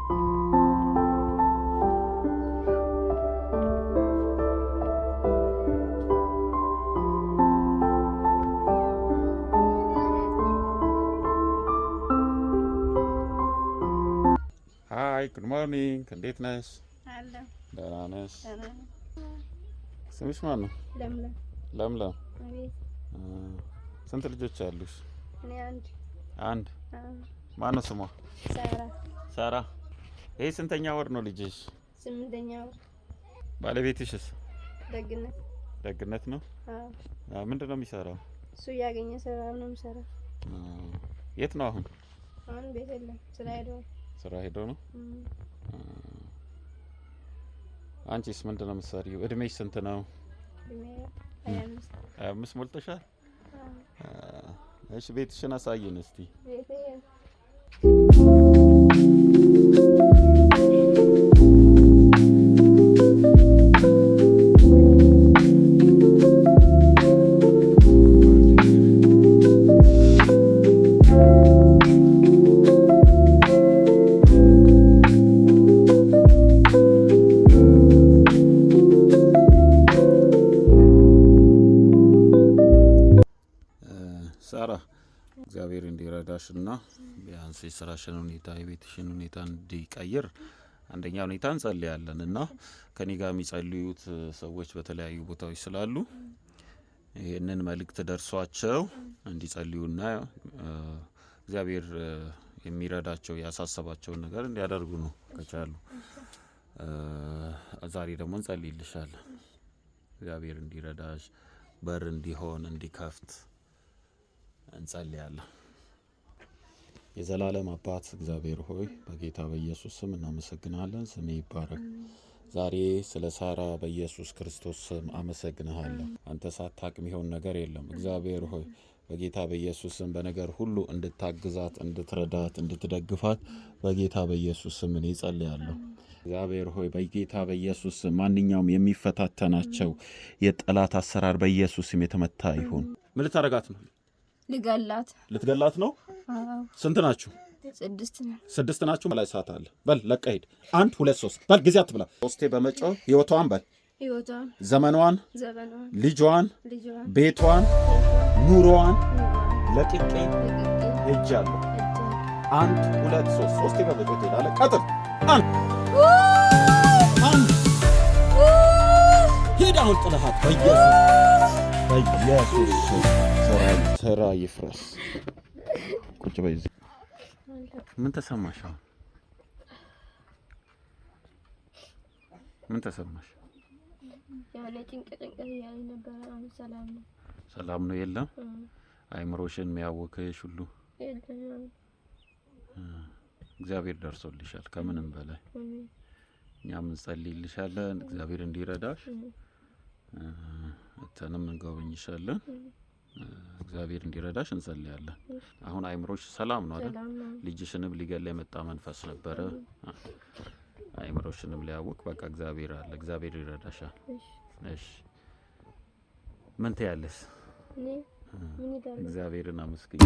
Hi, good morning. እንዴት ነሽ? አለ ደህና ነሽ? ደህና ነኝ። ስምሽ ማን ነው? ለምለም። ለምለም። አቤት። ስንት ልጆች አሉሽ? እኔ አንድ። ማን ነው ስሟ? ሳራ። ሳራ። ይሄ ስንተኛ ወር ነው ልጅሽ? 8ኛ ወር። ባለቤትሽስ? ደግነት። ደግነት ነው? አዎ። ምንድን ነው የሚሰራው? እሱ ያገኘ ስራ ነው የሚሰራው። የት ነው አሁን? አሁን ቤት የለም፣ ስራ ሄደዋል። ስራ ሄዶ ነው? አንቺስ ምንድን ነው የምትሰሪው? እድሜሽ ስንት ነው? እድሜ 25። 25 ሞልተሻል? እሺ ቤትሽን አሳይን እስቲ። ቤቴ ሳራ እግዚአብሔር እንዲረዳሽና ቢያንስ የስራሽን ሁኔታ የቤትሽን ሁኔታ እንዲቀይር አንደኛ ሁኔታ እንጸልያለን እና ከኔ ጋር የሚጸልዩት ሰዎች በተለያዩ ቦታዎች ስላሉ ይህንን መልእክት ደርሷቸው እንዲጸልዩና እግዚአብሔር የሚረዳቸው ያሳሰባቸውን ነገር እንዲያደርጉ ነው ከቻሉ። ዛሬ ደግሞ እንጸልይልሻለን እግዚአብሔር እንዲረዳሽ በር እንዲሆን እንዲከፍት እንጸልያለን። የዘላለም አባት እግዚአብሔር ሆይ በጌታ በኢየሱስ ስም እናመሰግናለን። ስም ይባረክ። ዛሬ ስለ ሳራ በኢየሱስ ክርስቶስ ስም አመሰግናለሁ። አንተ ሳታውቅ የሚሆን ነገር የለም። እግዚአብሔር ሆይ በጌታ በኢየሱስ ስም በነገር ሁሉ እንድታግዛት፣ እንድትረዳት፣ እንድትደግፋት በጌታ በኢየሱስ ስም እኔ ጸልያለሁ። እግዚአብሔር ሆይ በጌታ በኢየሱስ ስም ማንኛውም የሚፈታተናቸው የጠላት አሰራር በኢየሱስ ስም የተመታ ይሁን። ምን ልታረጋት ነው? ልትገላት ነው? አዎ። ስንት ናችሁ? 6 ናችሁ። ላይ ሰዓት አለ። በል ለቀ ሂድ። 1 2 3 በል ጊዜ አትብላ። ሶስቴ በመጮህ ህይወቷን በል ዘመኗን ልጇን ቤቷን ኑሮዋን ለቅቄ ሄጃለሁ። 1 2 3 ሶስቴ በመጮህ ትሄዳለህ። ቀጥል። አንድ ሂድ አሁን ጥለሃት በኢየሱስ ስራ ይፍረስ። ቁጭ በይ። ምን ተሰማሽ? ምን ተሰማሽ? ያለ ጭንቀት ያለ ነበር። አሁን ሰላም ነው። የለም አይምሮሽን የሚያወክሽ ሁሉ እግዚአብሔር ደርሶልሻል። ከምንም በላይ እኛም እንጸልይልሻለን እግዚአብሔር እንዲረዳሽ። እተንም እንጎበኝሻለን እግዚአብሔር እንዲረዳሽ እንጸልያለን። አሁን አይምሮሽ ሰላም ነው አይደል? ልጅሽንም ሊገል የመጣ መንፈስ ነበረ። አይምሮሽንም ሊያውክ በቃ እግዚአብሔር አለ። እግዚአብሔር ይረዳሻል። እሺ ምን ትያለሽ? እግዚአብሔርን አመስግኝ።